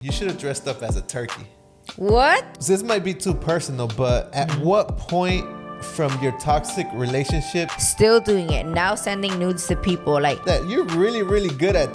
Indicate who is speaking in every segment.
Speaker 1: You should have dressed up as a turkey.
Speaker 2: What?
Speaker 1: This might be too personal, but at what point from your toxic relationship
Speaker 2: Still doing it. Now sending nudes to people like
Speaker 1: that you're really, really good at?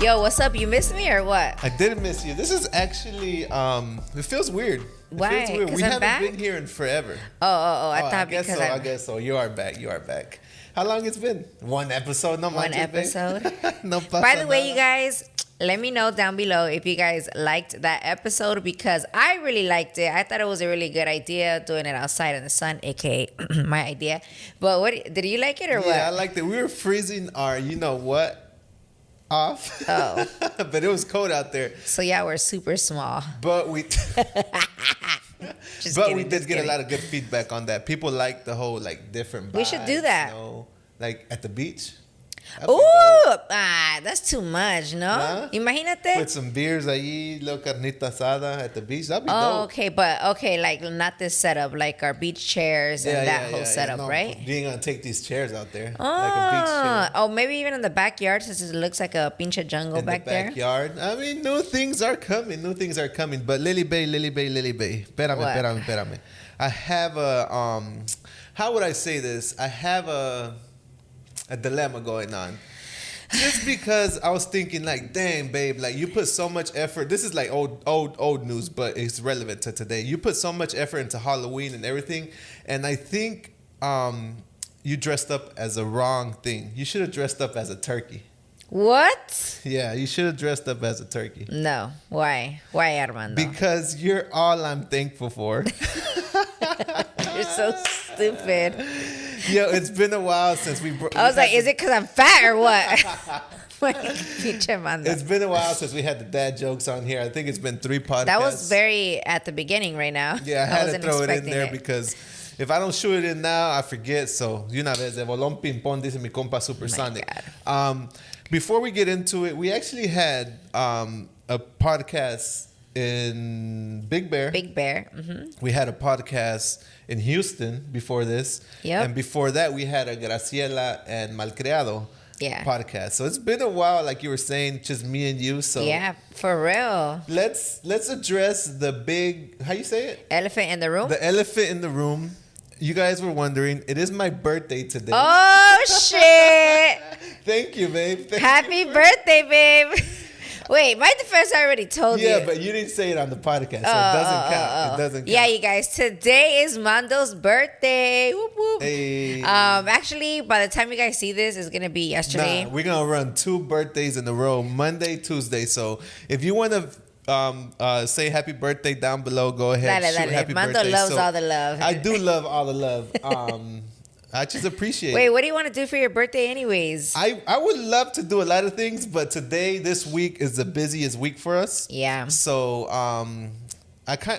Speaker 2: Yo, what's up? You missed me or what?
Speaker 1: I didn't miss you. This is actually, it feels weird.
Speaker 2: Why?
Speaker 1: It feels weird.
Speaker 2: 'Cause
Speaker 1: We
Speaker 2: I'm
Speaker 1: haven't
Speaker 2: back?
Speaker 1: been here in forever.
Speaker 2: I thought
Speaker 1: guess
Speaker 2: because
Speaker 1: so.
Speaker 2: I'm
Speaker 1: I guess so. You are back. How long it's been? One episode? No
Speaker 2: one
Speaker 1: manches, babe.
Speaker 2: episode.
Speaker 1: No pasa
Speaker 2: By the way,
Speaker 1: nada.
Speaker 2: you guys, let me know down below if you guys liked that episode because I really liked it. I thought it was a really good idea doing it outside in the sun, aka my idea. But what did you like it or what?
Speaker 1: Yeah, I liked it. We were freezing our, you know what, off.
Speaker 2: Oh.
Speaker 1: But it was cold out there.
Speaker 2: So yeah, we're super small.
Speaker 1: But we
Speaker 2: Just
Speaker 1: but
Speaker 2: kidding,
Speaker 1: we did
Speaker 2: just
Speaker 1: get a
Speaker 2: kidding.
Speaker 1: lot of good feedback on that. People like the whole like different vibes.
Speaker 2: We should do that.
Speaker 1: You know, like at the beach. That'd be
Speaker 2: Ooh,
Speaker 1: dope.
Speaker 2: that's too much, no?
Speaker 1: Huh?
Speaker 2: Imagínate.
Speaker 1: With some beers ahí, little carnita asada at the beach. That'd be
Speaker 2: Oh,
Speaker 1: dope.
Speaker 2: okay, but okay, like not this setup, like our beach chairs and that whole setup,
Speaker 1: No,
Speaker 2: right?
Speaker 1: You ain't gonna take these chairs out there.
Speaker 2: Oh,
Speaker 1: Like a beach chair.
Speaker 2: oh, maybe even in the backyard since it looks like a pinche jungle
Speaker 1: In
Speaker 2: back
Speaker 1: the
Speaker 2: there.
Speaker 1: backyard. I mean, new things are coming. But Lily Bae. Espérame. I have a, how would I say this? I have a dilemma going on. Just because I was thinking like, dang, babe, like you put so much effort. This is like old news, but it's relevant to today. You put so much effort into Halloween and everything. And I think you dressed up as a wrong thing. You should have dressed up as a turkey.
Speaker 2: What?
Speaker 1: Yeah, you should have dressed up as a turkey.
Speaker 2: No. Why? Why, Armando?
Speaker 1: Because you're all I'm thankful for.
Speaker 2: You're so stupid.
Speaker 1: Yo, it's been a while since we.
Speaker 2: I was like, is it because I'm fat or what? Pinche Armando.
Speaker 1: It's been a while since we had the dad jokes on here. I think it's been 3 podcasts.
Speaker 2: That was very at the beginning right now.
Speaker 1: Yeah, I had to
Speaker 2: wasn't
Speaker 1: throw it in
Speaker 2: expecting
Speaker 1: there
Speaker 2: it.
Speaker 1: because if I don't shoot it in now, I forget. So, de una vez, de bolón ping pong, dice mi compa Supersonic. Before we get into it, we actually had a podcast in Big Bear.
Speaker 2: Big Bear. Mm-hmm.
Speaker 1: We had a podcast in Houston before this.
Speaker 2: Yep.
Speaker 1: And before that, we had a Graciela and Malcriado podcast. So it's been a while, like you were saying, just me and you. So
Speaker 2: Yeah, for real.
Speaker 1: let's address the big, how you say it?
Speaker 2: Elephant in the room.
Speaker 1: The elephant in the room. You guys were wondering, it is my birthday today.
Speaker 2: Oh, shit.
Speaker 1: Thank you, babe. Thank
Speaker 2: Happy birthday, babe. Wait, my defense I already told you.
Speaker 1: Yeah, but you didn't say it on the podcast, so it doesn't count. It doesn't count.
Speaker 2: Yeah, you guys, today is Mando's birthday. Whoop, whoop.
Speaker 1: Hey.
Speaker 2: Actually, by the time you guys see this, it's going to be yesterday.
Speaker 1: Nah, we're going to run 2 birthdays in a row, Monday, Tuesday. So if you want to say happy birthday down below, go ahead.
Speaker 2: Dale,
Speaker 1: Shoot
Speaker 2: dale.
Speaker 1: happy
Speaker 2: Mando
Speaker 1: birthday.
Speaker 2: loves all the love.
Speaker 1: I do love all the love. I just appreciate
Speaker 2: Wait,
Speaker 1: it.
Speaker 2: what do you want to do for your birthday anyways?
Speaker 1: I would love to do a lot of things, but this week is the busiest week for us.
Speaker 2: Yeah.
Speaker 1: So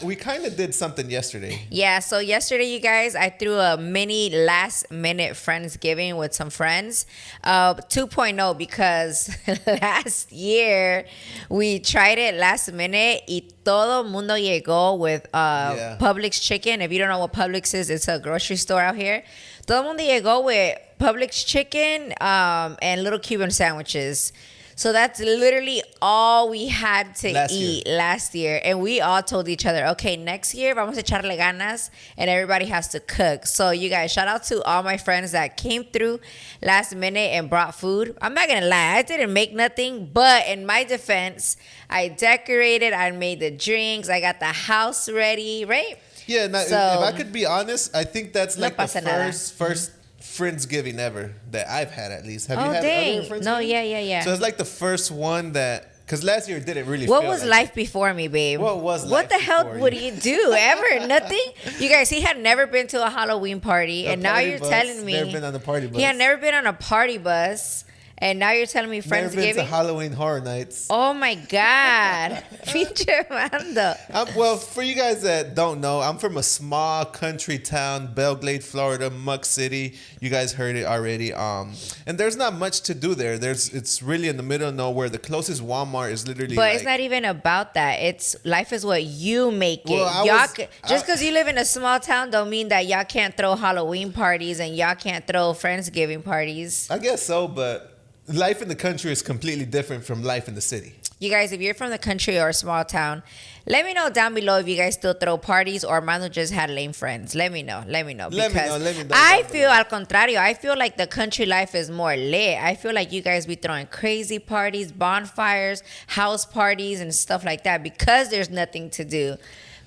Speaker 1: we kind of did something yesterday.
Speaker 2: Yeah, so yesterday, you guys, I threw a mini last-minute friendsgiving with some friends. 2.0 because last year we tried it last minute y todo mundo llegó with Publix chicken. If you don't know what Publix is, it's a grocery store out here. Todo mundo llegó with Publix chicken and little Cuban sandwiches. So that's literally all we had to eat last year. And we all told each other, okay, next year vamos a echarle ganas and everybody has to cook. So you guys, shout out to all my friends that came through last minute and brought food. I'm not going to lie, I didn't make nothing. But in my defense, I decorated, I made the drinks, I got the house ready, right?
Speaker 1: Yeah, now,
Speaker 2: So,
Speaker 1: if I could be honest, I think that's
Speaker 2: no
Speaker 1: like the
Speaker 2: pasa nada.
Speaker 1: first Friendsgiving ever that I've had, at least. Have you
Speaker 2: Oh,
Speaker 1: had
Speaker 2: dang.
Speaker 1: other Friendsgiving?
Speaker 2: No, yeah.
Speaker 1: So it's like the first one that, because last year it didn't really
Speaker 2: What
Speaker 1: feel
Speaker 2: was
Speaker 1: like
Speaker 2: life before me, babe?
Speaker 1: What was life
Speaker 2: What the hell
Speaker 1: before
Speaker 2: would
Speaker 1: you?
Speaker 2: you do ever? Nothing. You guys, he had never been to a Halloween party,
Speaker 1: The
Speaker 2: and now
Speaker 1: party
Speaker 2: you're
Speaker 1: bus,
Speaker 2: telling me
Speaker 1: never been on the party bus.
Speaker 2: he had never been on a party bus, And now you're telling me
Speaker 1: Never been to
Speaker 2: Friendsgiving?
Speaker 1: Halloween Horror Nights.
Speaker 2: Oh my God. Pinche Mando.
Speaker 1: Well, for you guys that don't know, I'm from a small country town, Belglade, Florida, Muck City. You guys heard it already. And there's not much to do there. It's really in the middle of nowhere. The closest Walmart is literally.
Speaker 2: But it's not even about that. It's life is what you make it.
Speaker 1: Well,
Speaker 2: Just because you live in a small town don't mean that y'all can't throw Halloween parties and y'all can't throw Friendsgiving parties.
Speaker 1: I guess so, but life in the country is completely different from life in the city.
Speaker 2: You guys, if you're from the country or a small town, let me know down below if you guys still throw parties or Mando just had lame friends. Let me know.
Speaker 1: Let me know
Speaker 2: I feel, al contrario, I feel like the country life is more lit. I feel like you guys be throwing crazy parties, bonfires, house parties, and stuff like that because there's nothing to do.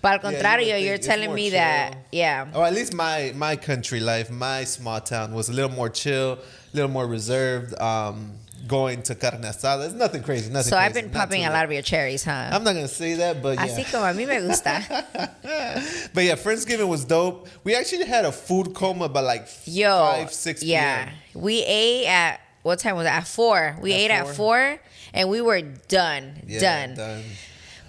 Speaker 2: But al contrario, you're telling me that, yeah.
Speaker 1: Or at least my country life, my small town was a little more chill, a little more reserved. Going to carne asada, it's nothing crazy.
Speaker 2: So I've been popping a lot of your cherries, huh?
Speaker 1: I'm not gonna say that, but yeah.
Speaker 2: Así como a mí me gusta.
Speaker 1: But yeah, Friendsgiving was dope. We actually had a food coma by like 5, 6 p.m.
Speaker 2: Yeah, we ate at what time was it? At 4. We ate at 4, and we were done. Done.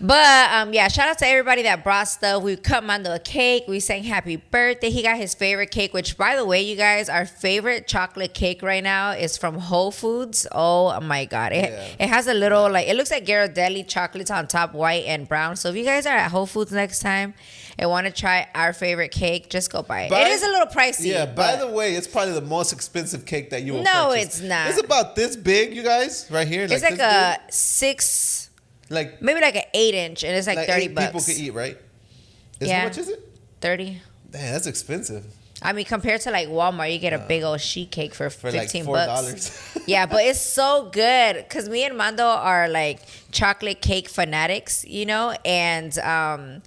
Speaker 2: But yeah, shout out to everybody that brought stuff. We cut Mando a cake. We sang happy birthday. He got his favorite cake, which by the way, you guys, our favorite chocolate cake right now is from Whole Foods. Oh my God. It has a little, like, it looks like Ghirardelli chocolates on top, white and brown. So if you guys are at Whole Foods next time and want to try our favorite cake, just go buy it. It is a little pricey.
Speaker 1: Yeah, by the way, it's probably the most expensive cake that you will purchase.
Speaker 2: No, it's not.
Speaker 1: It's about this big, you guys, right here.
Speaker 2: It's like a 6...
Speaker 1: Like
Speaker 2: maybe like an 8-inch, and it's like $30.
Speaker 1: People could eat, right? How much is it?
Speaker 2: 30.
Speaker 1: Damn, that's expensive.
Speaker 2: I mean, compared to like Walmart, you get a big old sheet cake for $15.
Speaker 1: Like $4.
Speaker 2: Yeah, but it's so good because me and Mando are like chocolate cake fanatics, you know, and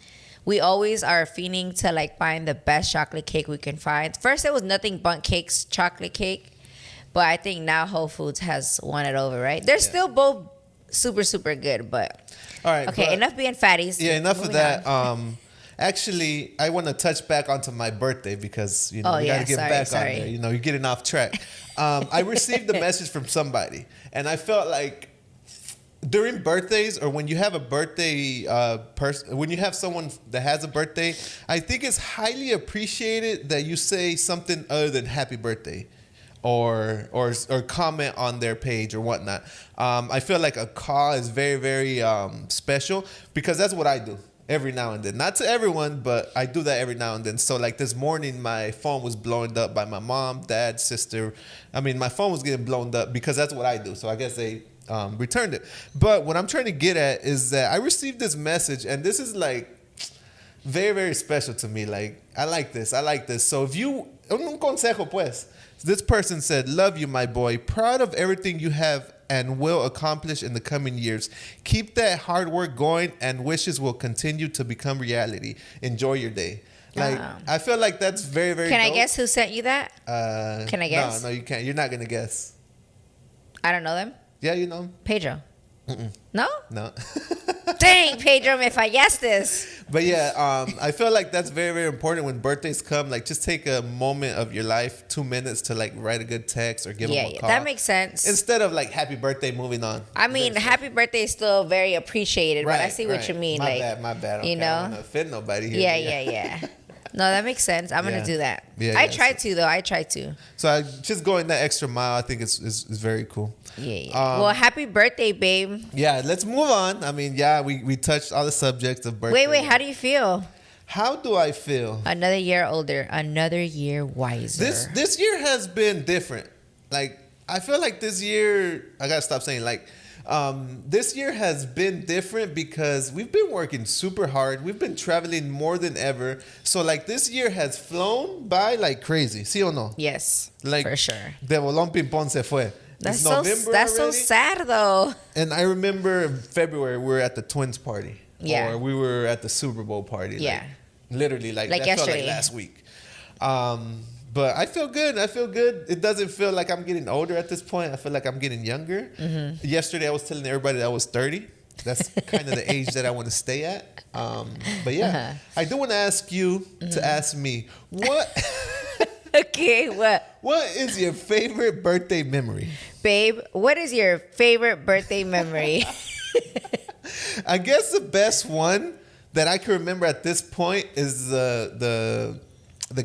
Speaker 2: we always are fiending to like find the best chocolate cake we can find. First, it was Nothing Bundt Cake's chocolate cake, but I think now Whole Foods has won it over, right? They're still both super, super good, but
Speaker 1: all right.
Speaker 2: Okay, enough being fatties.
Speaker 1: Yeah, enough of that. Actually, I want to touch back onto my birthday because we got to get back on there. You know, you're getting off track. I received a message from somebody, and I felt like during birthdays or when you have a birthday when you have someone that has a birthday, I think it's highly appreciated that you say something other than happy birthday. Or comment on their page or whatnot. I feel like a call is very, very special because that's what I do every now and then. Not to everyone, but I do that every now and then. So like this morning, my phone was blown up by my mom, dad, sister. I mean, my phone was getting blown up because that's what I do. So I guess they returned it. But what I'm trying to get at is that I received this message, and this is like very, very special to me. Like, I like this. So if you, un consejo pues. This person said, "Love you, my boy. Proud of everything you have and will accomplish in the coming years. Keep that hard work going and wishes will continue to become reality. Enjoy your day." Like, I feel like that's very, very
Speaker 2: Can
Speaker 1: dope.
Speaker 2: I guess who sent you that? Can I guess?
Speaker 1: No, you can't. You're not going to guess.
Speaker 2: I don't know them.
Speaker 1: Yeah, you know them.
Speaker 2: Pedro.
Speaker 1: Mm-mm.
Speaker 2: No?
Speaker 1: No.
Speaker 2: Dang, Pedro, me fallaste.
Speaker 1: But yeah, I feel like that's very, very important when birthdays come. Like, just take a moment of your life, 2 minutes to like write a good text or give them a call.
Speaker 2: That makes sense.
Speaker 1: Instead of like happy birthday, moving on.
Speaker 2: I mean, happy birthday is still very appreciated, but I see what you mean.
Speaker 1: My bad. Okay,
Speaker 2: you know,
Speaker 1: I don't want to offend nobody here.
Speaker 2: Yeah. No, that makes sense. I'm gonna do that.
Speaker 1: Yeah,
Speaker 2: I try to.
Speaker 1: So I just going that extra mile. I think it's very cool.
Speaker 2: Yeah. Well, happy birthday, babe.
Speaker 1: Yeah, let's move on. I mean, yeah, we touched all the subjects of birthday.
Speaker 2: Wait. How do you feel?
Speaker 1: How do I feel?
Speaker 2: Another year older, another year wiser.
Speaker 1: This year has been different. Like, I feel like this year, I gotta stop saying like. This year has been different because we've been working super hard. We've been traveling more than ever. So like this year has flown by like crazy. ¿Sí o no?
Speaker 2: Yes,
Speaker 1: like,
Speaker 2: for sure.
Speaker 1: De bolón ping pong se fue.
Speaker 2: That's so sad though.
Speaker 1: And I remember in February we were at the Twins party.
Speaker 2: Yeah.
Speaker 1: Or we were at the Super Bowl party.
Speaker 2: Yeah.
Speaker 1: Like, literally like that
Speaker 2: yesterday.
Speaker 1: felt like last week. But I feel good. It doesn't feel like I'm getting older at this point. I feel like I'm getting younger. Mm-hmm. Yesterday, I was telling everybody that I was 30. That's kind of the age that I want to stay at. But yeah, I do want to ask you to ask me what.
Speaker 2: Okay, what?
Speaker 1: What is your favorite birthday memory?
Speaker 2: Babe, what is your favorite birthday memory?
Speaker 1: I guess the best one that I can remember at this point is the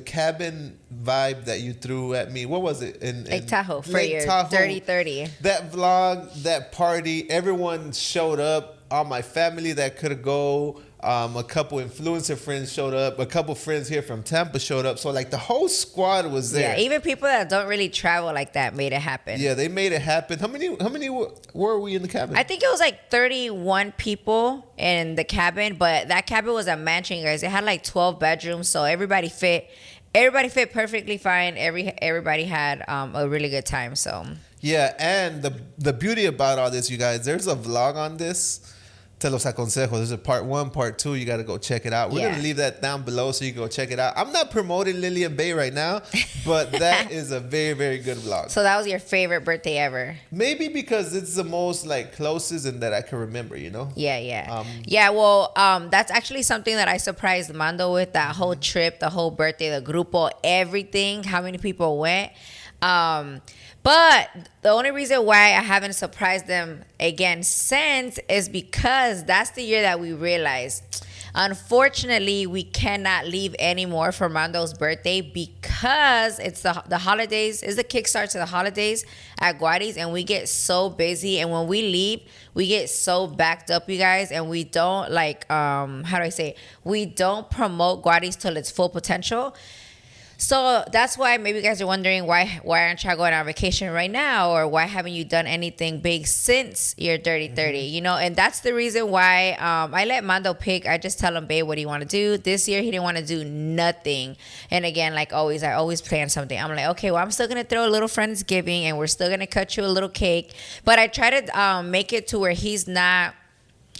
Speaker 1: cabin vibe that you threw at me. What was it? In
Speaker 2: Lake Tahoe for
Speaker 1: Lake
Speaker 2: your
Speaker 1: Tahoe.
Speaker 2: 30-30.
Speaker 1: That vlog, that party, everyone showed up. All my family that could go. A couple influencer friends showed up. A couple friends here from Tampa showed up. So like the whole squad was there.
Speaker 2: Yeah, even people that don't really travel like that made it happen.
Speaker 1: Yeah, they made it happen. How many were we in the cabin?
Speaker 2: I think it was like 31 people in the cabin, but that cabin was a mansion, guys. It had like 12 bedrooms, so everybody fit perfectly fine. Everybody had a really good time. So
Speaker 1: yeah, and the beauty about all this, you guys, there's a vlog on this. Te los aconsejos. There's a part 1, part 2. You got to go check it out. We're going to leave that down below so you can go check it out. I'm not promoting Lily Bae right now, but that is a very, very good vlog.
Speaker 2: So that was your favorite birthday ever?
Speaker 1: Maybe because it's the most like closest and that I can remember, you know?
Speaker 2: Yeah. Well, that's actually something that I surprised Mando with, that whole trip, the whole birthday, the grupo, everything, how many people went. But the only reason why I haven't surprised them again since is because that's the year that we realized, unfortunately, we cannot leave anymore for Mando's birthday because it's the holidays. It's the kickstart to the holidays at Guadi's, and we get so busy. And when we leave, we get so backed up, you guys, and we don't we don't promote Guadi's till its full potential. So that's why maybe you guys are wondering why aren't you going on vacation right now, or why haven't you done anything big since your 30-30, you know? And that's the reason why I let Mando pick. I just tell him, babe, what do you want to do? This year he didn't want to do nothing. And again, like always, I always plan something. I'm like, okay, well, I'm still going to throw a little Friendsgiving and we're still going to cut you a little cake. But I try to make it to where he's not,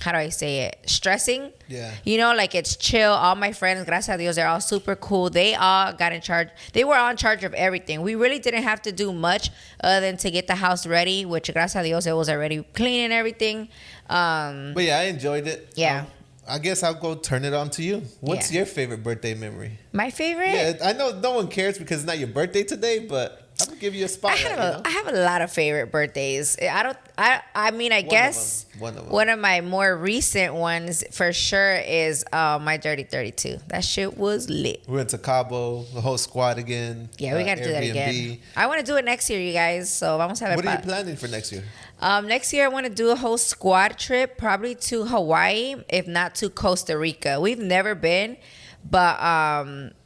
Speaker 2: how do I say it, stressing.
Speaker 1: Yeah.
Speaker 2: You know, like it's chill. All my friends, gracias a Dios, they're all super cool. They all got in charge. They were all in charge of everything. We really didn't have to do much other than to get the house ready, which gracias a Dios, it was already clean and everything.
Speaker 1: But yeah, I enjoyed it.
Speaker 2: Yeah.
Speaker 1: I guess I'll go turn it on to you. What's your favorite birthday memory?
Speaker 2: My favorite?
Speaker 1: Yeah, I know no one cares because it's not your birthday today, but I'm gonna give you a spotlight.
Speaker 2: I have a lot of favorite birthdays. I mean, I guess one of my more recent ones for sure is my 30-32. That shit was lit.
Speaker 1: We went to Cabo, the whole squad again.
Speaker 2: Yeah, we got to do that again. I want to do it next year, you guys. So vamos a ver.
Speaker 1: What are you planning for next year?
Speaker 2: Next year, I want to do a whole squad trip, probably to Hawaii, if not to Costa Rica. We've never been, but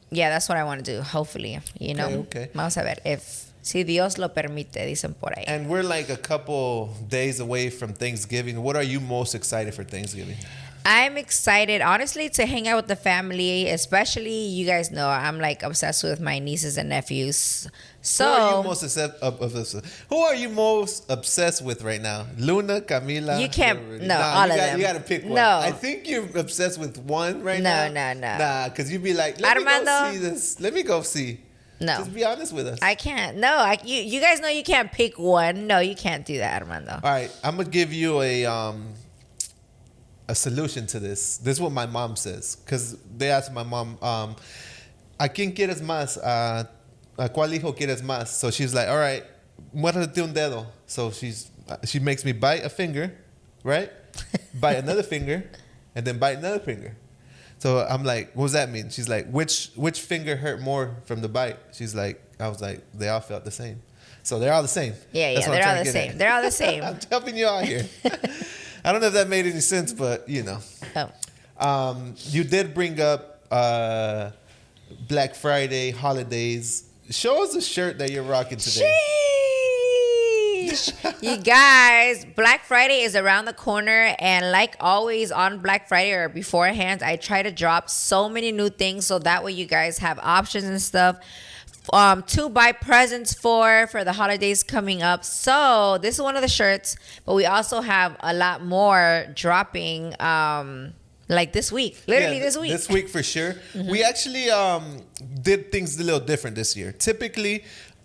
Speaker 2: yeah, that's what I want to do. Hopefully, you know.
Speaker 1: Okay.
Speaker 2: Vamos a ver si Dios lo permite, dicen por ahí.
Speaker 1: And we're like a couple days away from Thanksgiving. What are you most excited for Thanksgiving?
Speaker 2: I'm excited, honestly, to hang out with the family, especially, you guys know, I'm like obsessed with my nieces and nephews. So,
Speaker 1: who are you most obsessed with right now? Luna, Camila?
Speaker 2: You can't, no, all of them.
Speaker 1: You got to pick one.
Speaker 2: No.
Speaker 1: I think you're obsessed with one right now.
Speaker 2: No.
Speaker 1: Nah, because you'd be like, let
Speaker 2: Armando,
Speaker 1: me go see this. Let me go see.
Speaker 2: No.
Speaker 1: Just be honest with us.
Speaker 2: I can't. No, you guys know you can't pick one. No, you can't do that, Armando.
Speaker 1: All right, I'm going to give you a solution to this. This is what my mom says. Because they asked my mom, ¿a quién quieres más? ¿A cuál hijo quieres más? So she's like, all right, muérdete un dedo. So she makes me bite a finger, right? Bite another finger, and then bite another finger. So I'm like, what does that mean? She's like, which finger hurt more from the bite? I was like, they all felt the same. So they're all the same.
Speaker 2: Yeah, they're all the same. They're all the same.
Speaker 1: I'm helping you out here. I don't know if that made any sense, but you know.
Speaker 2: Oh.
Speaker 1: You did bring up Black Friday, holidays. Show us the shirt that you're rocking today.
Speaker 2: You guys, Black Friday is around the corner, and like always on Black Friday or beforehand, I try to drop so many new things so that way you guys have options and stuff to buy presents for the holidays coming up. So this is one of the shirts, but we also have a lot more dropping like this week, literally this week.
Speaker 1: This week for sure. Mm-hmm. We actually did things a little different this year. Typically,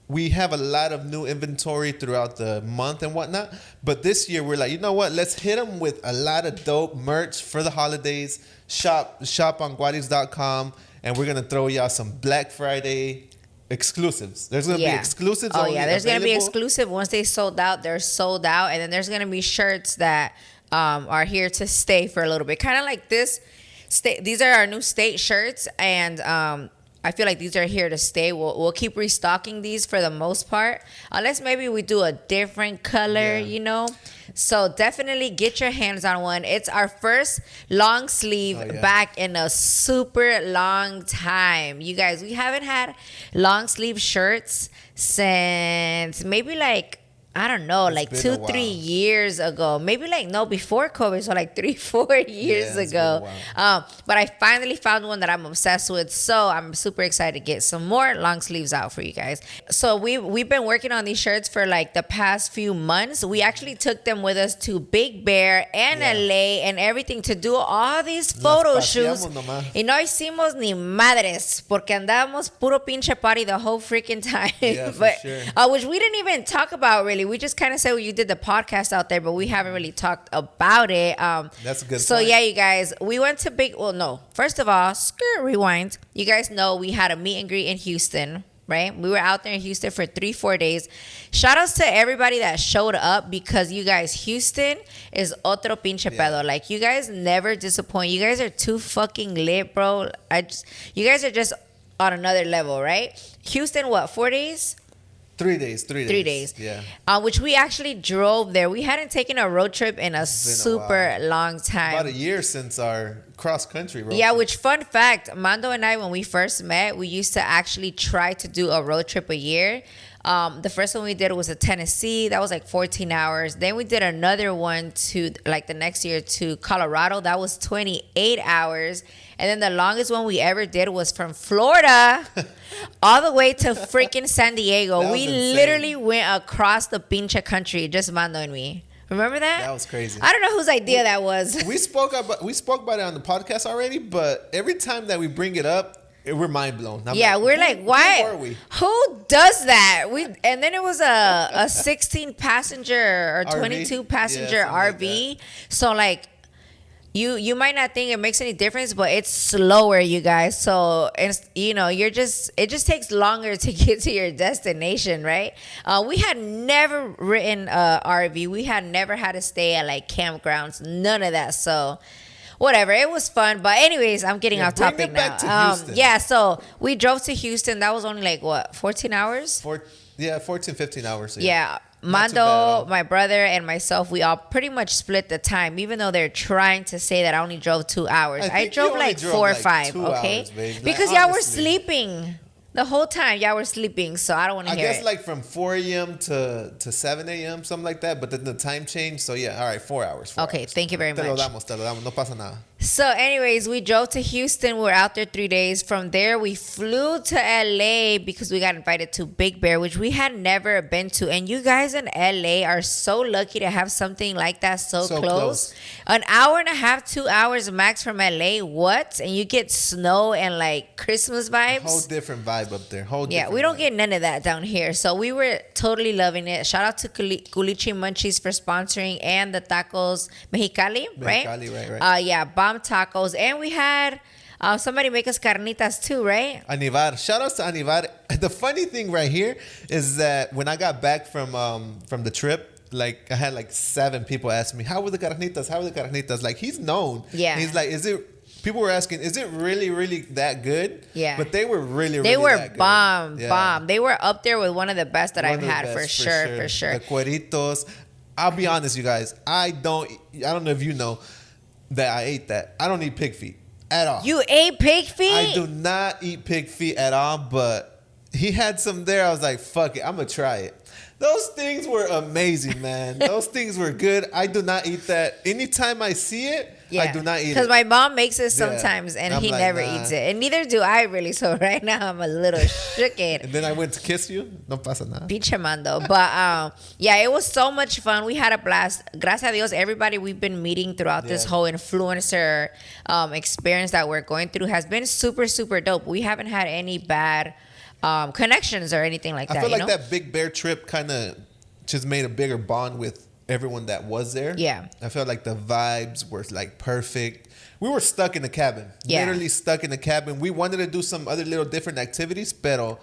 Speaker 1: we have a lot of new inventory throughout the month and whatnot. But this year, we're like, you know what? Let's hit them with a lot of dope merch for the holidays. Shop on guadis.com. And we're going to throw y'all some Black Friday exclusives. There's gonna be exclusives.
Speaker 2: Oh yeah, there's gonna be
Speaker 1: available.
Speaker 2: exclusive. Once they sold out, they're sold out, and then there's gonna be shirts that are here to stay for a little bit. Kind of like this. These are our new state shirts, and I feel like these are here to stay. We'll keep restocking these for the most part, unless maybe we do a different color, you know. So definitely get your hands on one. It's our first long sleeve back in a super long time. You guys, we haven't had long sleeve shirts since maybe like, I don't know, like 2-3 years ago. Maybe like, no, before COVID, so like 3-4 years ago. But I finally found one that I'm obsessed with. So I'm super excited to get some more long sleeves out for you guys. So we've been working on these shirts for like the past few months. We actually took them with us to Big Bear and LA and everything to do all these photo shoots. Y no hicimos ni madres porque andábamos puro pinche party the whole freaking time. But, which we didn't even talk about really. We just kind of said you did the podcast out there, but we haven't really talked about it.
Speaker 1: That's a good
Speaker 2: So
Speaker 1: point.
Speaker 2: yeah, you guys, we went to first of all, rewind. You guys know we had a meet and greet in Houston, right? We were out there in Houston for 3-4 days. Shout outs to everybody that showed up, because you guys, Houston is otro pinche pedo. Like, you guys never disappoint. You guys are too fucking lit, bro. You guys are just on another level, right? Houston, what, 4 days?
Speaker 1: 3 days. 3 days. Yeah.
Speaker 2: Which we actually drove there. We hadn't taken a road trip in a super long time.
Speaker 1: About a year since our cross-country road trip.
Speaker 2: Yeah, which, fun fact, Mando and I, when we first met, we used to actually try to do a road trip a year. The first one we did was to Tennessee. That was like 14 hours. Then we did another one to, like, the next year to Colorado. That was 28 hours. And then the longest one we ever did was from Florida all the way to freaking San Diego. We literally went across the pinche country, just Mando and me. Remember that?
Speaker 1: That was crazy.
Speaker 2: I don't know whose idea that was.
Speaker 1: We spoke about it on the podcast already, but every time that we bring it up, we're mind blown.
Speaker 2: We're like, why?
Speaker 1: Who were we?
Speaker 2: Who does that? And then it was a 16 passenger or 22 passenger RV.
Speaker 1: Like
Speaker 2: so like, you might not think it makes any difference, but it's slower, you guys. So it's, it just takes longer to get to your destination, right? We had never ridden RV. We had never had to stay at like campgrounds. None of that. So whatever, it was fun. But anyways, I'm getting off topic now. So we drove to Houston. That was only like what, 14 hours?
Speaker 1: 14, 15 hours.
Speaker 2: Yeah. Mando, my brother, and myself, we all pretty much split the time, even though they're trying to say that I only drove 2 hours. I drove like 4 or 5, okay?
Speaker 1: Hours,
Speaker 2: because y'all were sleeping. The whole time y'all were sleeping, so I don't want to hear it.
Speaker 1: I guess like from 4 a.m. to 7 a.m., something like that. But then the time changed. So yeah, all right, 4 hours.
Speaker 2: Okay, thank you very much.
Speaker 1: Te lo damos, no pasa nada.
Speaker 2: So anyways, we drove to Houston. We were out there 3 days. From there, we flew to LA because we got invited to Big Bear, which we had never been to. And you guys in LA are so lucky to have something like that so close. An hour and a half, 2 hours max from LA. What? And you get snow and like Christmas vibes.
Speaker 1: Whole different vibe up there.
Speaker 2: We don't get none of that down here. So we were totally loving it. Shout out to Culichi Munchies for sponsoring, and the tacos Mexicali, right?
Speaker 1: Right.
Speaker 2: Bomb tacos. And we had somebody make us carnitas too, right?
Speaker 1: Anivar. Shout out to Anivar. The funny thing right here is that when I got back from the trip, like I had like 7 people ask me, how were the carnitas? Like, he's known.
Speaker 2: Yeah.
Speaker 1: He's like, people were asking, is it really, really that good?
Speaker 2: Yeah.
Speaker 1: But they were really
Speaker 2: that
Speaker 1: good.
Speaker 2: Bomb. They were up there with one of the best that I've had for sure.
Speaker 1: The cueritos. I'll be honest, you guys. I don't know if you know that I ate that. I don't eat pig feet at all.
Speaker 2: You ate pig feet?
Speaker 1: I do not eat pig feet at all, but he had some there. I was like, fuck it, I'm going to try it. Those things were amazing, man. Those things were good. I do not eat that. Anytime I see it, I do not eat it.
Speaker 2: Because my mom makes it sometimes, and he never eats it. And neither do I, really. So right now, I'm a little shooked.
Speaker 1: And then I went to kiss you. No pasa nada.
Speaker 2: Pinche Mando. But it was so much fun. We had a blast. Gracias a Dios, everybody we've been meeting throughout this whole influencer experience that we're going through has been super, super dope. We haven't had any bad connections or anything like that.
Speaker 1: I feel like that Big Bear trip kind of just made a bigger bond with everyone that was there.
Speaker 2: Yeah.
Speaker 1: I felt like the vibes were like perfect. We were stuck in the cabin.
Speaker 2: Yeah.
Speaker 1: Literally stuck in the cabin. We wanted to do some other little different activities, pero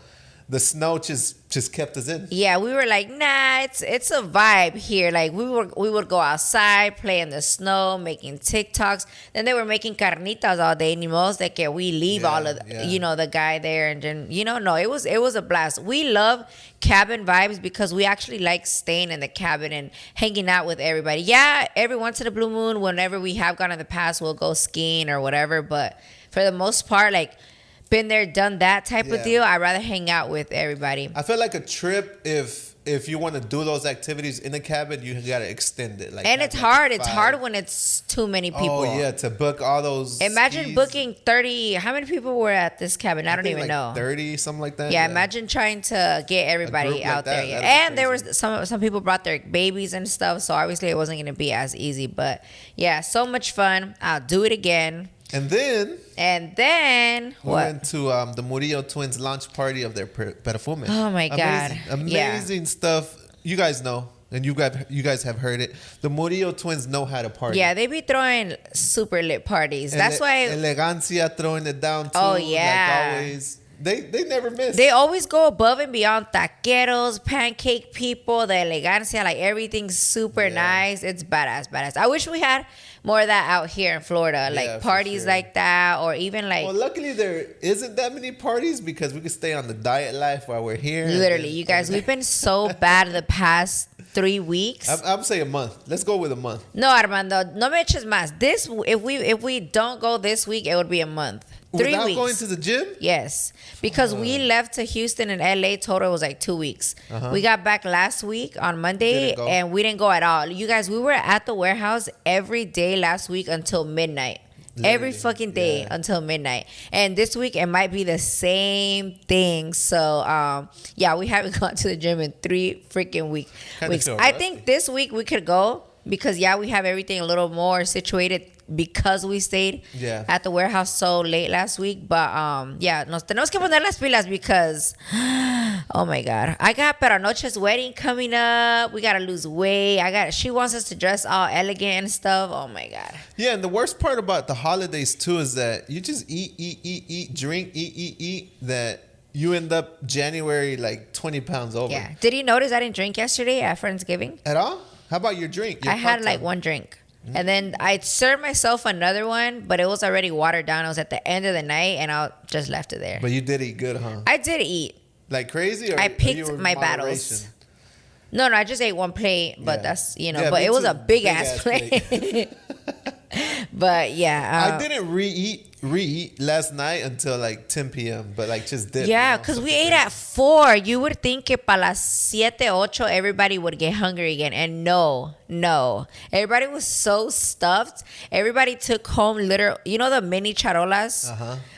Speaker 1: the snow just kept us in.
Speaker 2: Yeah, we were like, nah, it's a vibe here. Like we would go outside, play in the snow, making TikToks. Then they were making carnitas all day. Ni modo de que we leave all of the guy there, and then no, it was a blast. We love cabin vibes because we actually like staying in the cabin and hanging out with everybody. Yeah, every once in a blue moon, whenever we have gone in the past, we'll go skiing or whatever. But for the most part, like, been there, done that type of deal. I'd rather hang out with everybody.
Speaker 1: I feel like a trip, if you want to do those activities in the cabin, you gotta extend it.
Speaker 2: And it's hard. It's hard when it's too many people.
Speaker 1: Oh yeah, to book all those.
Speaker 2: Imagine
Speaker 1: skis.
Speaker 2: booking 30. How many people were at this cabin? I don't even know.
Speaker 1: 30, something like that.
Speaker 2: Yeah, imagine trying to get everybody out there. And there was some people brought their babies and stuff, so obviously it wasn't gonna be as easy. But yeah, so much fun. I'll do it again.
Speaker 1: And then
Speaker 2: we
Speaker 1: went to the Murillo twins launch party of their perfume.
Speaker 2: Oh my God.
Speaker 1: Amazing stuff. You guys know, and you guys have heard it. The Murillo twins know how to party.
Speaker 2: Yeah, they be throwing super lit parties. That's why
Speaker 1: Elegancia throwing it down too.
Speaker 2: Oh yeah.
Speaker 1: Like always. They never miss.
Speaker 2: They always go above and beyond. Taqueros, pancake people, the elegancia, like everything's super nice. It's badass. I wish we had more of that out here in Florida, like parties like that, or even like.
Speaker 1: Well, luckily there isn't that many parties because we can stay on the diet life while we're here.
Speaker 2: Literally, you guys, we've been so bad the past 3 weeks.
Speaker 1: I'm saying a month. Let's go with a month.
Speaker 2: No, Armando, no me eches más. If we don't go this week, it would be a month. 3
Speaker 1: Without
Speaker 2: weeks.
Speaker 1: going to the gym?
Speaker 2: Yes, because we left to Houston and LA. Total was like 2 weeks. We got back last week on Monday, and we didn't go at all. You guys, we were at the warehouse every day last week until midnight. Literally. Every fucking day until midnight. And this week it might be the same thing. So we haven't gone to the gym in 3 freaking weeks. I think this week we could go because we have everything a little more situated because we stayed at the warehouse so late last week. But nos tenemos que poner las pilas because oh my God, I got Peranoche's wedding coming up. We gotta lose weight. She wants us to dress all elegant and stuff. Oh my God.
Speaker 1: Yeah, and the worst part about the holidays too is that you just eat, drink, eat, that you end up January like 20 pounds over.
Speaker 2: Yeah. Did you notice I didn't drink yesterday at Friendsgiving?
Speaker 1: At all? How about your drink?
Speaker 2: I had like one drink. And then I served myself another one, but it was already watered down. It was at the end of the night, and I just left it there.
Speaker 1: But you did eat good, huh?
Speaker 2: I did eat.
Speaker 1: Like crazy? Or
Speaker 2: I picked my battles. No, I just ate one plate, but that's, but it was a big ass plate. But yeah.
Speaker 1: I didn't re-eat last night until like 10 p.m. But like just did.
Speaker 2: Yeah, because we ate at 4. You would think que para las 7, 8 everybody would get hungry again. And no. Everybody was so stuffed. Everybody took home the mini charolas?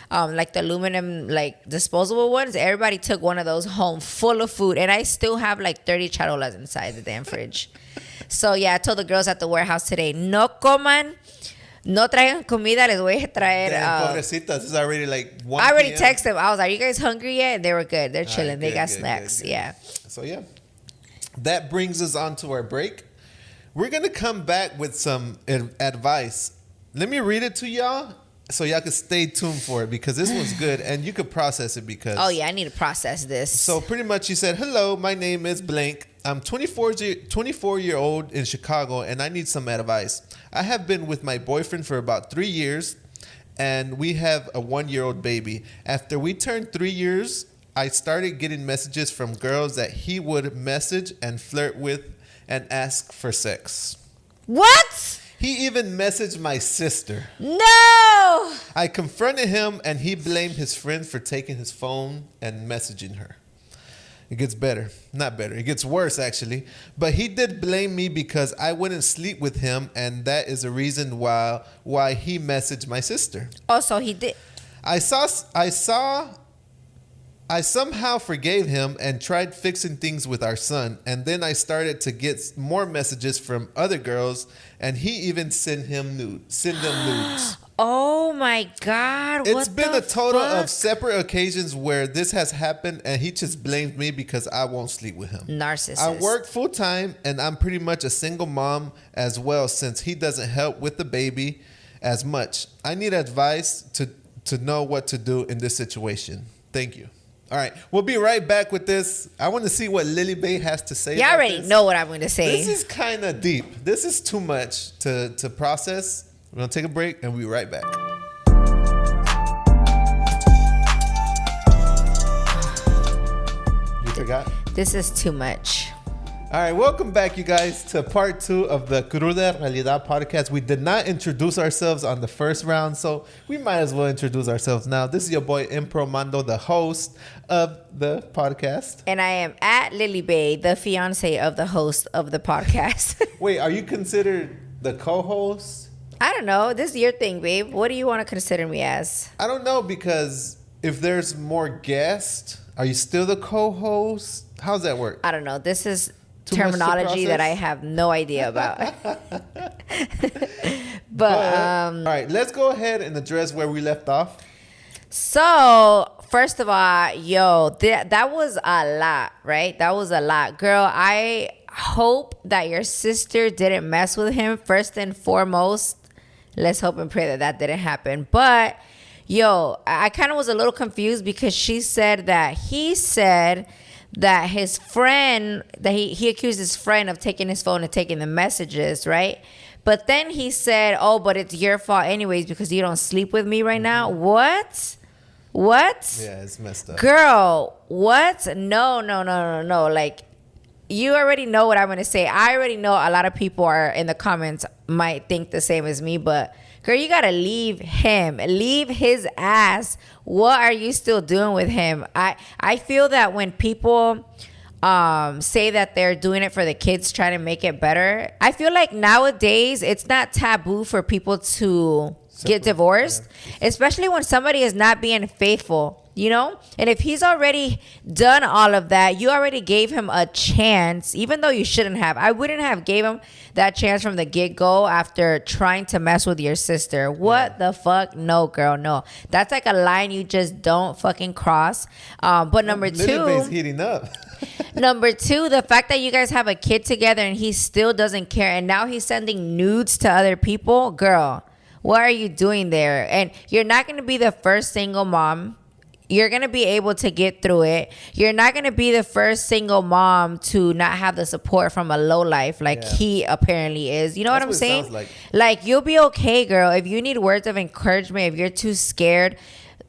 Speaker 2: Like the aluminum, like disposable ones. Everybody took one of those home full of food. And I still have like 30 charolas inside the damn fridge. So yeah, I told the girls at the warehouse today, no coman. No traigan comida, les voy a traer.
Speaker 1: Pobrecitas, it's already like 1
Speaker 2: I already texted them. I was like, "Are you guys hungry yet?" And they were good. They're chilling. They got snacks. Good. Yeah.
Speaker 1: So yeah, that brings us on to our break. We're gonna come back with some advice. Let me read it to y'all so y'all can stay tuned for it because this one's good and you could process it because.
Speaker 2: Oh yeah, I need to process this.
Speaker 1: So pretty much, you said, "Hello, my name is blank. I'm 24-year-old in Chicago, and I need some advice. I have been with my boyfriend for about 3 years, and we have a 1-year-old baby. After we turned 3 years, I started getting messages from girls that he would message and flirt with and ask for sex.
Speaker 2: What?
Speaker 1: He even messaged my sister.
Speaker 2: No!
Speaker 1: I confronted him, and he blamed his friend for taking his phone and messaging her. It gets better. Not better. It gets worse, actually. But he did blame me because I wouldn't sleep with him, and that is a reason why he messaged my sister.
Speaker 2: Oh, so he did.
Speaker 1: I somehow forgave him and tried fixing things with our son, and then I started to get more messages from other girls, and he even sent them nudes.
Speaker 2: Oh my God!
Speaker 1: It's been a total of separate occasions where this has happened, and he just blamed me because I won't sleep with him.
Speaker 2: Narcissist.
Speaker 1: I work full time, and I'm pretty much a single mom as well, since he doesn't help with the baby as much. I need advice to know what to do in this situation. Thank you. All right, we'll be right back with this. I want to see what Lily Bae has to say.
Speaker 2: You
Speaker 1: about
Speaker 2: already
Speaker 1: this.
Speaker 2: know what I'm going to say.
Speaker 1: This is kind of deep. This is too much to process. We're going to take a break and we'll be right back. You forgot?
Speaker 2: This is too much.
Speaker 1: All right, welcome back, you guys, to part 2 of the Cruda Realidad podcast. We did not introduce ourselves on the first round, so we might as well introduce ourselves now. This is your boy, Impromando, the host of the podcast.
Speaker 2: And I am at Lily Bae, the fiance of the host of the podcast.
Speaker 1: Wait, are you considered the co-host?
Speaker 2: I don't know. This is your thing, babe. What do you want to consider me as?
Speaker 1: I don't know, because if there's more guests, are you still the co-host? How's that work?
Speaker 2: I don't know. This is
Speaker 1: Too much to
Speaker 2: terminology that I
Speaker 1: process?
Speaker 2: have no idea about.
Speaker 1: All right, let's go ahead and address where we left off.
Speaker 2: So, first of all, that was a lot, right? That was a lot. Girl, I hope that your sister didn't mess with him first and foremost. Let's hope and pray that that didn't happen. But, I kind of was a little confused because she said that he said that his friend, that he accused his friend of taking his phone and taking the messages, right? But then he said, oh, but it's your fault anyways because you don't sleep with me right now. What?
Speaker 1: Yeah, it's messed up.
Speaker 2: Girl, what? No. Like, you already know what I'm going to say. I already know a lot of people are in the comments might think the same as me, but girl, you got to leave him. Leave his ass. What are you still doing with him? I feel that when people say that they're doing it for the kids, trying to make it better, I feel like nowadays it's not taboo for people to get divorced, especially when somebody is not being faithful. And if he's already done all of that, you already gave him a chance, even though you shouldn't have. I wouldn't have gave him that chance from the get-go after trying to mess with your sister. What the fuck? No, girl, no. That's like a line you just don't fucking cross. But number two,
Speaker 1: Lily Bae's heating up.
Speaker 2: Number two, the fact that you guys have a kid together and he still doesn't care, and now he's sending nudes to other people. Girl, what are you doing there? And you're not going to be the first single mom. You're going to be able to get through it. You're not going to be the first single mom to not have the support from a lowlife like he apparently is. You know what I'm saying?
Speaker 1: Sounds
Speaker 2: Like, you'll be okay, girl. If you need words of encouragement, if you're too scared,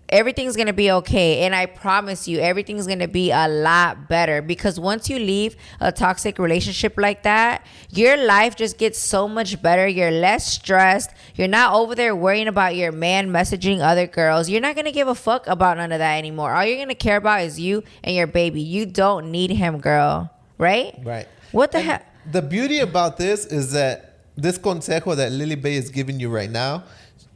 Speaker 2: everything's going to be okay. And I promise you, everything's going to be a lot better, because once you leave a toxic relationship like that, your life just gets so much better. You're less stressed. You're not over there worrying about your man messaging other girls. You're not going to give a fuck about none of that anymore. All you're going to care about is you and your baby. You don't need him, girl. Right?
Speaker 1: Right.
Speaker 2: What the heck?
Speaker 1: The beauty about this is that this consejo that Lily Bae is giving you right now,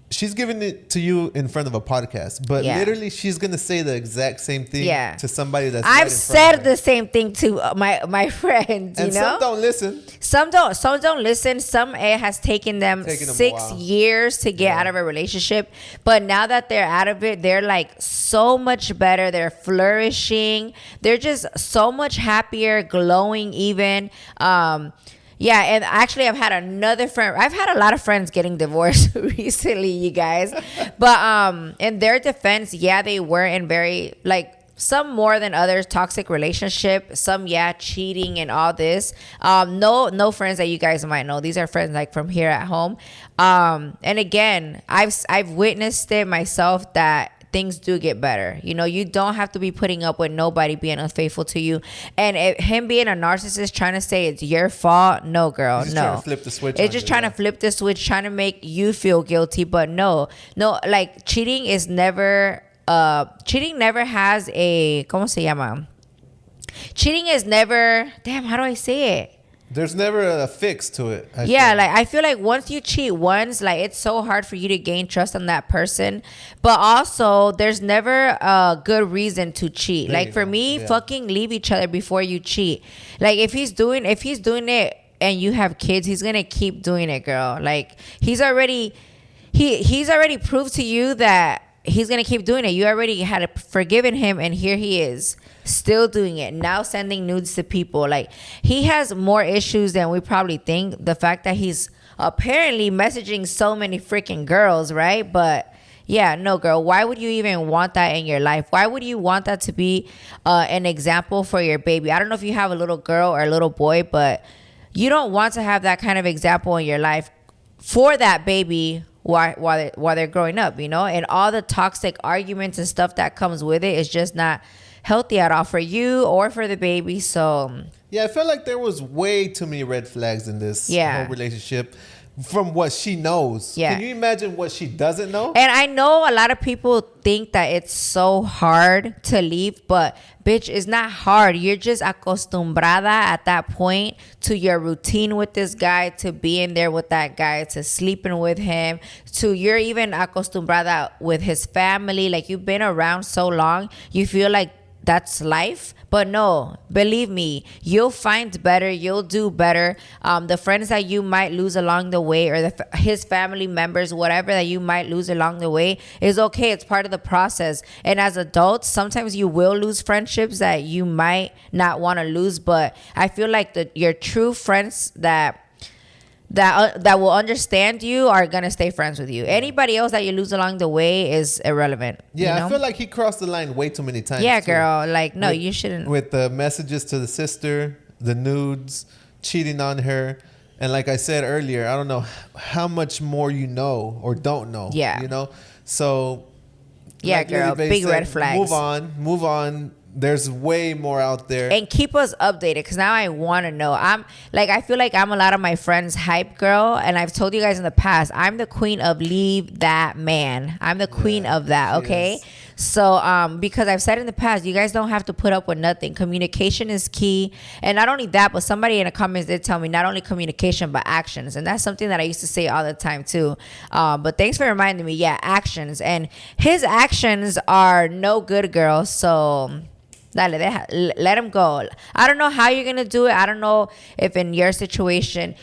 Speaker 1: she's giving it to you in front of a podcast, but literally she's gonna say the exact same thing to somebody that's.
Speaker 2: I've said the same thing to my friends.
Speaker 1: And some don't listen.
Speaker 2: Some don't listen. Some it has taken them 6 years to get out of a relationship, but now that they're out of it, they're like so much better. They're flourishing. They're just so much happier, glowing even. Yeah, and actually I've had another friend. I've had a lot of friends getting divorced recently, you guys. But in their defense, they were in very, like, some more than others, toxic relationship. Some, cheating and all this. No friends that you guys might know. These are friends like from here at home. And again, I've witnessed it myself that things do get better. You don't have to be putting up with nobody being unfaithful to you. And him being a narcissist trying to say it's your fault, no, girl,
Speaker 1: He's
Speaker 2: no.
Speaker 1: Trying to flip the switch.
Speaker 2: It's just trying to flip the switch, trying to make you feel guilty. But no, like cheating is never. Cheating never has a. ¿Cómo se llama? Cheating is never. Damn, how do I say it?
Speaker 1: There's never a fix to it.
Speaker 2: I feel like once you cheat once, like, it's so hard for you to gain trust on that person. But also, there's never a good reason to cheat. Like, for me, fucking leave each other before you cheat. Like, if he's doing it and you have kids, he's gonna keep doing it, girl. Like, he's already proved to you that he's gonna keep doing it. You already had forgiven him, and here he is still doing it, now sending nudes to people. Like, he has more issues than we probably think. The fact that he's apparently messaging so many freaking girls, right? But Yeah, no, girl. Why would you even want that in your life? Why would you want that to be an example for your baby? I don't know if you have a little girl or a little boy, but you don't want to have that kind of example in your life for that baby while they're growing up, you know? And all the toxic arguments and stuff that comes with it is just not healthy at all for you or for the baby. So
Speaker 1: yeah, I felt like there was way too many red flags in this whole relationship from what she knows.
Speaker 2: Yeah.
Speaker 1: Can you imagine what she doesn't know?
Speaker 2: And I know a lot of people think that it's so hard to leave, but bitch, it's not hard. You're just acostumbrada at that point to your routine with this guy, to being there with that guy, to sleeping with him, to you're even acostumbrada with his family. Like, you've been around so long, you feel like that's life. But no, believe me, you'll find better. You'll do better. The friends that you might lose along the way, or his family members, whatever that you might lose along the way, is okay. It's part of the process. And as adults, sometimes you will lose friendships that you might not want to lose. But I feel like your true friends that will understand you are gonna stay friends with you. Anybody else that you lose along the way is irrelevant.
Speaker 1: Yeah,
Speaker 2: you know?
Speaker 1: I feel like he crossed the line way too many times.
Speaker 2: Yeah,
Speaker 1: too.
Speaker 2: girl. Like, no, you shouldn't.
Speaker 1: With the messages to the sister, the nudes, cheating on her. And like I said earlier, I don't know how much more you know or don't know.
Speaker 2: Yeah.
Speaker 1: You know? So,
Speaker 2: yeah,
Speaker 1: like
Speaker 2: girl.
Speaker 1: Lily Bae
Speaker 2: Big
Speaker 1: said,
Speaker 2: red flags.
Speaker 1: Move on. There's way more out there.
Speaker 2: And keep us updated, because now I want to know. I feel like I'm a lot of my friends' hype girl, and I've told you guys in the past, I'm the queen of leave that man. I'm the queen of that, okay? So, because I've said in the past, you guys don't have to put up with nothing. Communication is key. And not only that, but somebody in the comments did tell me not only communication, but actions. And that's something that I used to say all the time too. But thanks for reminding me. Yeah, actions. And his actions are no good, girl. So let him go. I don't know how you're going to do it. I don't know if in your situation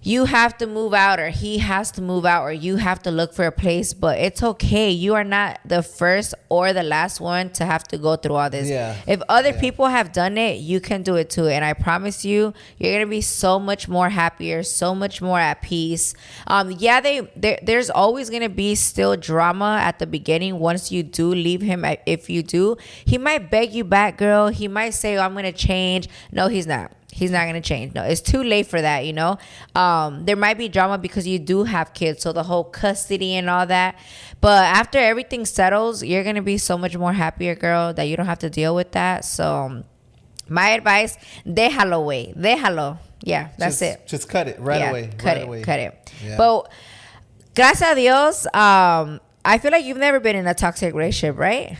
Speaker 2: you have to move out, or he has to move out, or you have to look for a place, but it's okay. You are not the first or the last one to have to go through all this.
Speaker 1: Yeah.
Speaker 2: If other people have done it, you can do it too. And I promise you, you're going to be so much more happier, so much more at peace. There's always going to be still drama at the beginning once you do leave him. If you do, he might beg you back, girl. He might say, I'm going to change. No, he's not. He's not going to change. No, it's too late for that, you know. There might be drama because you do have kids, so the whole custody and all that. But after everything settles, you're going to be so much more happier, girl, that you don't have to deal with that. So my advice, déjalo, güey. Déjalo. Yeah, that's it.
Speaker 1: Just cut it right away.
Speaker 2: Cut it.
Speaker 1: Yeah.
Speaker 2: But gracias a Dios, I feel like you've never been in a toxic relationship, right?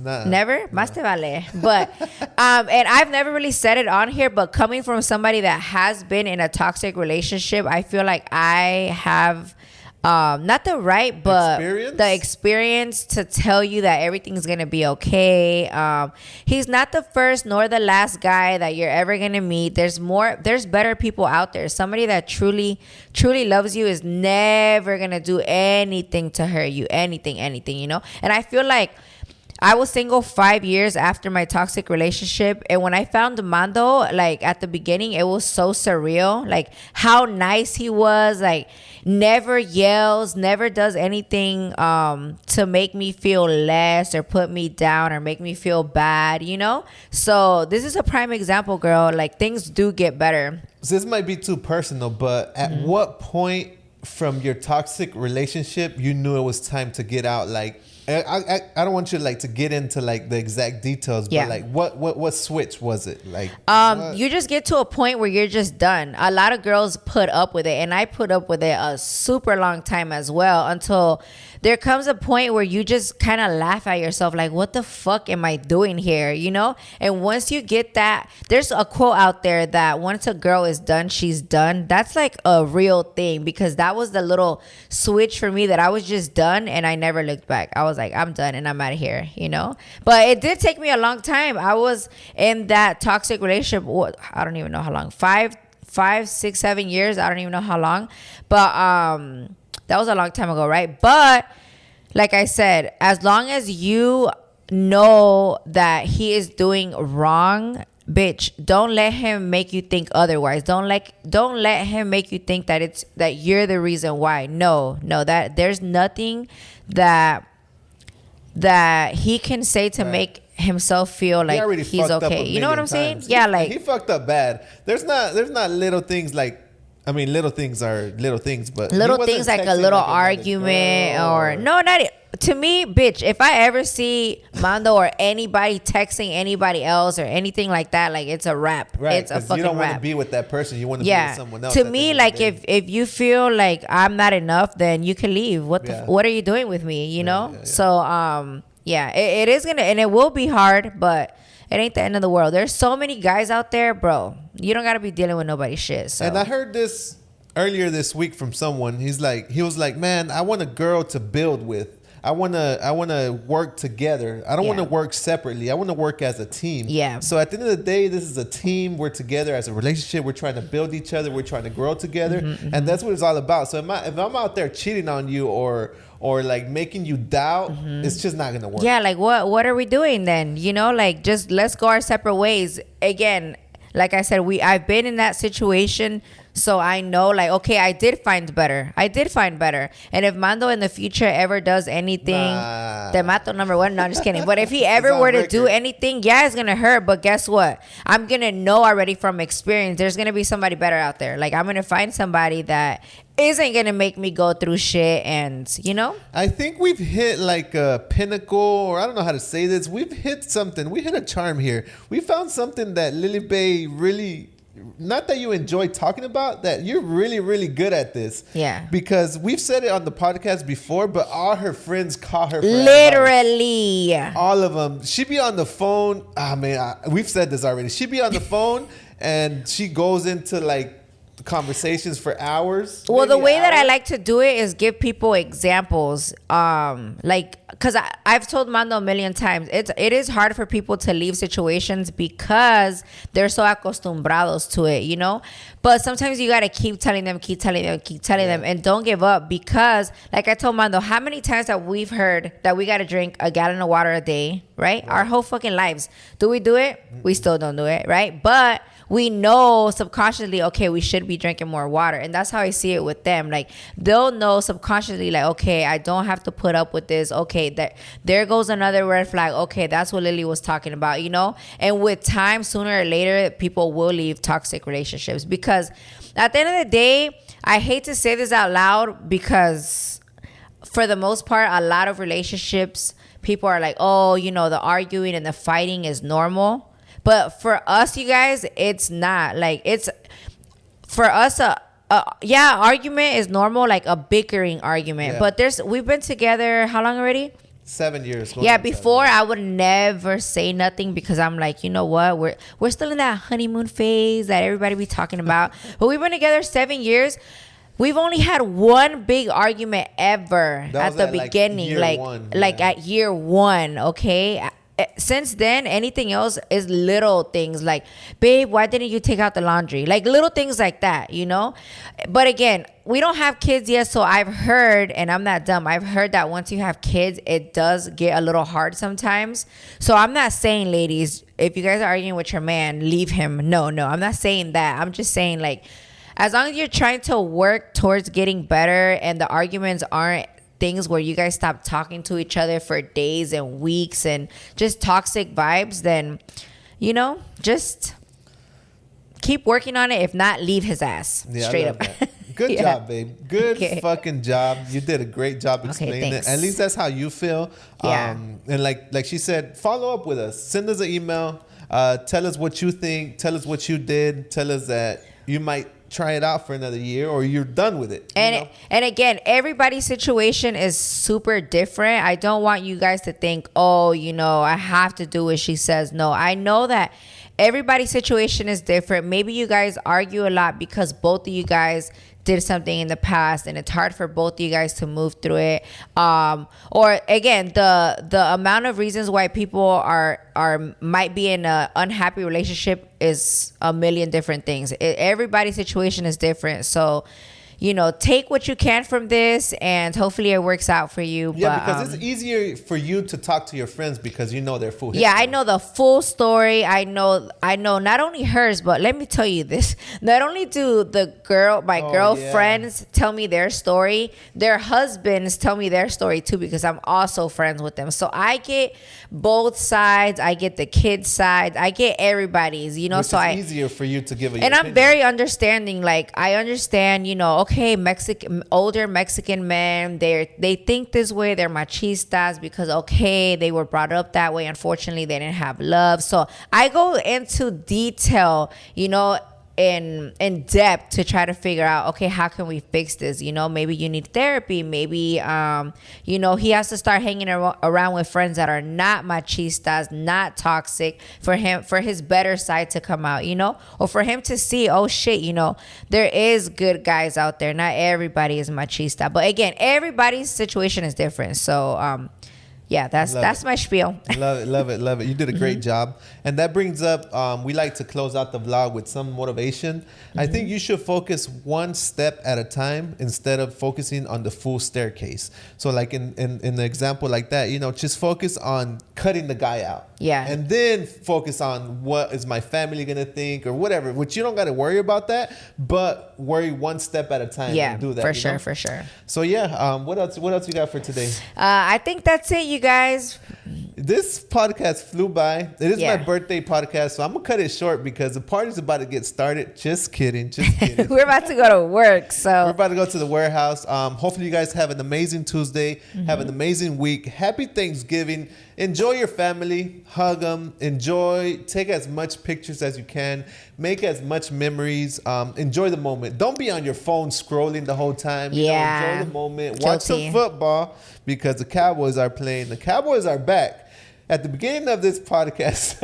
Speaker 1: Nah,
Speaker 2: Never? Más te vale. But, and I've never really said it on here, but coming from somebody that has been in a toxic relationship, I feel like I have not the right, but the experience to tell you that everything's going to be okay. He's not the first nor the last guy that you're ever going to meet. There's better people out there. Somebody that truly loves you is never going to do anything to hurt you. Anything, you know? And I feel like I was single 5 years after my toxic relationship. And when I found Mando, like at the beginning, it was so surreal. Like how nice he was, like never yells, never does anything to make me feel less or put me down or make me feel bad, you know? So this is a prime example, girl. Like things do get better.
Speaker 1: So this might be too personal, but at what point from your toxic relationship you knew it was time to get out? Like, I don't want you to get into like the exact details, but like what switch was it? Like
Speaker 2: you just get to a point where you're just done. A lot of girls put up with it, and I put up with it a super long time as well, until there comes a point where you just kind of laugh at yourself, like, what the fuck am I doing here, you know? And once you get that, there's a quote out there that once a girl is done, she's done. That's like a real thing, because that was the little switch for me, that I was just done and I never looked back. I was like, I'm done and I'm out of here, you know? But it did take me a long time. I was in that toxic relationship, I don't even know how long, 5, 6, 7 years. I don't even know how long. But that was a long time ago, right? But like I said, as long as you know that he is doing wrong, bitch, don't let him make you think otherwise. Don't let him make you think that you're the reason why. No, that there's nothing that that he can say to
Speaker 1: Right.
Speaker 2: make himself feel
Speaker 1: He
Speaker 2: like
Speaker 1: already
Speaker 2: he's
Speaker 1: fucked up
Speaker 2: okay.
Speaker 1: a
Speaker 2: You know what
Speaker 1: million
Speaker 2: I'm saying?
Speaker 1: times.
Speaker 2: Yeah, like
Speaker 1: he fucked up bad. There's not little things like. I mean, little things are little things, but he
Speaker 2: little
Speaker 1: wasn't
Speaker 2: things like a
Speaker 1: texting
Speaker 2: little
Speaker 1: like another
Speaker 2: argument
Speaker 1: girl
Speaker 2: or no, not it. To me, bitch, if I ever see Mando or anybody texting anybody else or anything like that, like it's a wrap.
Speaker 1: Right,
Speaker 2: It's a
Speaker 1: 'cause
Speaker 2: fucking
Speaker 1: you don't want to
Speaker 2: wrap.
Speaker 1: be with that person. You want to be
Speaker 2: Yeah.
Speaker 1: with someone else.
Speaker 2: To
Speaker 1: at the
Speaker 2: me,
Speaker 1: end of
Speaker 2: like
Speaker 1: the day.
Speaker 2: if you feel like I'm not enough, then you can leave.
Speaker 1: Yeah.
Speaker 2: What are you doing with me? You know?
Speaker 1: yeah.
Speaker 2: So yeah, it is gonna and it will be hard, but it ain't the end of the world. There's so many guys out there, bro. You don't gotta be dealing with nobody's shit. So
Speaker 1: And I heard this earlier this week from someone. He was like, man, I want a girl to build with. I wanna work together. I don't want to
Speaker 2: Yeah.
Speaker 1: work separately. I want to work as a team.
Speaker 2: Yeah.
Speaker 1: So at the end of the day, this is a team. We're together as a relationship. We're trying to build each other. We're trying to grow together, and that's what it's all about. So if I'm out there cheating on you or like making you doubt, it's just not gonna work.
Speaker 2: yeah, like what are we doing then? You know, like just let's go our separate ways. Again, like I said, I've been in that situation. So I know, like, okay, I did find better. And if Mando in the future ever does anything, te mato number one. No, I'm just kidding. But if he ever
Speaker 1: on
Speaker 2: were to
Speaker 1: record.
Speaker 2: do anything, yeah, it's going to hurt. But guess what? I'm going to know already from experience. There's going to be somebody better out there. Like, I'm going to find somebody that isn't going to make me go through shit and, you know?
Speaker 1: I think we've hit like a pinnacle, or I don't know how to say this. We've hit something. We hit a charm here. We found something that Lily Bae really, not that you enjoy talking about, that you're really, really good at this.
Speaker 2: Yeah.
Speaker 1: Because we've said it on the podcast before, but all her friends call her for advice.
Speaker 2: Literally.
Speaker 1: All of them. She be on the phone. We've said this already. She be on the phone and she goes into like conversations for hours.
Speaker 2: Well, the
Speaker 1: maybe
Speaker 2: way that I
Speaker 1: hours.
Speaker 2: like to do it is give people examples. Because I've told Mando a million times, it is hard for people to leave situations because they're so acostumbrados to it, you know? But sometimes you got to keep telling them, and don't give up because, like I told Mando, how many times that we've heard that we got to drink a gallon of water a day, right? Our whole fucking lives. Do we do it? We still don't do it, right? But we know subconsciously, okay, we should be drinking more water. And that's how I see it with them. Like, they'll know subconsciously, like, okay, I don't have to put up with this. Okay, there goes another red flag. Okay, that's what Lily was talking about, you know? And with time, sooner or later, people will leave toxic relationships. Because at the end of the day, I hate to say this out loud because for the most part, a lot of relationships, people are like, oh, you know, the arguing and the fighting is normal. But for us, you guys, it's not. Like, it's for us, argument is normal, like a bickering argument.
Speaker 1: Yeah.
Speaker 2: But we've been together how long already?
Speaker 1: 7 years.
Speaker 2: Yeah, before I would never say nothing because I'm like, you know what? We're still in that honeymoon phase that everybody be talking about. But we've been together 7 years. We've only had one big argument ever at the beginning, at year one, okay? Since then, anything else is little things like, babe, why didn't you take out the laundry? Like little things like that, you know? But again, we don't have kids yet, so I've heard, and I'm not dumb, I've heard that once you have kids, it does get a little hard sometimes. So I'm not saying, ladies, if you guys are arguing with your man, leave him. No, I'm not saying that. I'm just saying, like, as long as you're trying to work towards getting better and the arguments aren't things where you guys stop talking to each other for days and weeks and just toxic vibes, then, you know, just keep working on it. If not, leave his ass.
Speaker 1: Yeah,
Speaker 2: straight up.
Speaker 1: Good job, babe. Good fucking job. You did a great job explaining it. At least that's how you feel.
Speaker 2: Yeah.
Speaker 1: And like she said, follow up with us. Send us an email. Tell us what you think. Tell us what you did. Tell us that you might try it out for another year or you're done with it.
Speaker 2: And again, everybody's situation is super different. I don't want you guys to think, oh, you know, I have to do what she says. No, I know that everybody's situation is different. Maybe you guys argue a lot because both of you guys did something in the past and it's hard for both of you guys to move through it. Or again, the amount of reasons why people might be in an unhappy relationship is a million different things. Everybody's situation is different. So, take what you can from this, and hopefully it works out for you.
Speaker 1: Yeah, because it's easier for you to talk to your friends because you know their full history.
Speaker 2: Yeah, I know the full story. I know not only hers, but let me tell you this. Not only do my girlfriends tell me their story, their husbands tell me their story too, because I'm also friends with them. So I get both sides. I get the kids' side. I get everybody's,
Speaker 1: Which
Speaker 2: so
Speaker 1: is easier for you to give a
Speaker 2: and I'm very understanding. Like, I understand, okay, older Mexican men, they think this way, they're machistas because, okay, they were brought up that way. Unfortunately, they didn't have love. So I go into detail, in depth to try to figure out, okay, how can we fix this? Maybe you need therapy. Maybe, he has to start hanging around with friends that are not machistas, not toxic, for his better side to come out, or for him to see, oh shit, there is good guys out there. Not everybody is machista, but again, everybody's situation is different. So, yeah, that's my spiel.
Speaker 1: Love it. You did a great job. And that brings up, we like to close out the vlog with some motivation. I think you should focus one step at a time instead of focusing on the full staircase. So like in the example like that, just focus on cutting the guy out.
Speaker 2: Yeah.
Speaker 1: And then focus on what is my family going to think or whatever, which you don't got to worry about that, but worry one step at a time.
Speaker 2: Yeah,
Speaker 1: and do that,
Speaker 2: for sure.
Speaker 1: So yeah, what else you got for today?
Speaker 2: I think that's it, you guys.
Speaker 1: This podcast flew by. It is my birthday podcast, so I'm going to cut it short because the party's about to get started. Just kidding.
Speaker 2: We're about to go to work, so.
Speaker 1: We're about to go to the warehouse. Hopefully you guys have an amazing Tuesday. Have an amazing week. Happy Thanksgiving. Enjoy your family. Hug them. Take as much pictures as you can. Make as much memories. Enjoy the moment. Don't be on your phone scrolling the whole time. Enjoy the moment. Watch some football because the Cowboys are playing. The Cowboys are back. At the beginning of this podcast,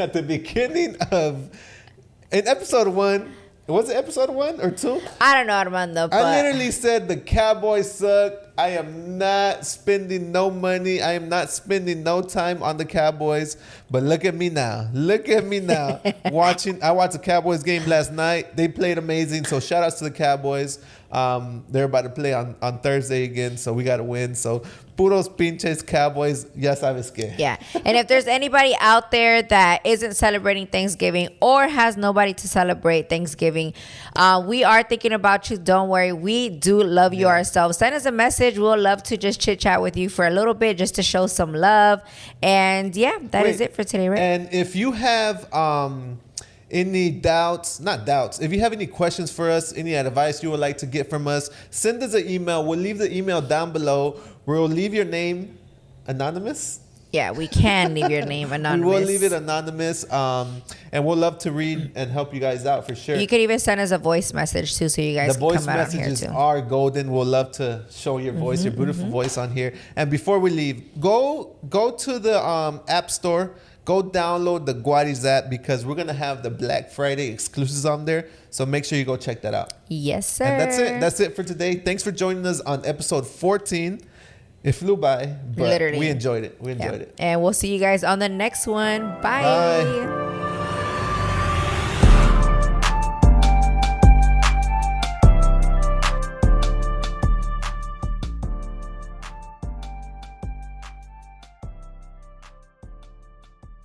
Speaker 1: in episode 1, was it episode 1 or 2?
Speaker 2: I don't know, Armando. But
Speaker 1: I literally said the Cowboys suck. I am not spending no money. I am not spending no time on the Cowboys. But look at me now. I watched the Cowboys game last night. They played amazing. So shout outs to the Cowboys. They're about to play on Thursday again, so we got to win. So puros pinches Cowboys, ya sabes que.
Speaker 2: Yeah. And if there's anybody out there that isn't celebrating Thanksgiving or has nobody to celebrate Thanksgiving, we are thinking about you. Don't worry. We do love you ourselves. Send us a message. We'll love to just chit chat with you for a little bit just to show some love. And yeah, that is it for today, right?
Speaker 1: And if you have any if you have any questions for us, any advice you would like to get from us, send us an email. We'll leave the email down below. We'll leave your name anonymous.
Speaker 2: Yeah, we can leave your name anonymous.
Speaker 1: We will leave it anonymous, and we'll love to read and help you guys out for sure.
Speaker 2: You can even send us a voice message too, so you guys can come out on here too. The voice messages
Speaker 1: are golden. We'll love to show your voice, your beautiful voice on here. And before we leave, go to the App Store. Go download the Guaris app because we're going to have the Black Friday exclusives on there. So make sure you go check that out.
Speaker 2: Yes, sir.
Speaker 1: And that's it. That's it for today. Thanks for joining us on episode 14. It flew by, but we enjoyed it. We enjoyed it.
Speaker 2: And we'll see you guys on the next one. Bye.
Speaker 1: Bye.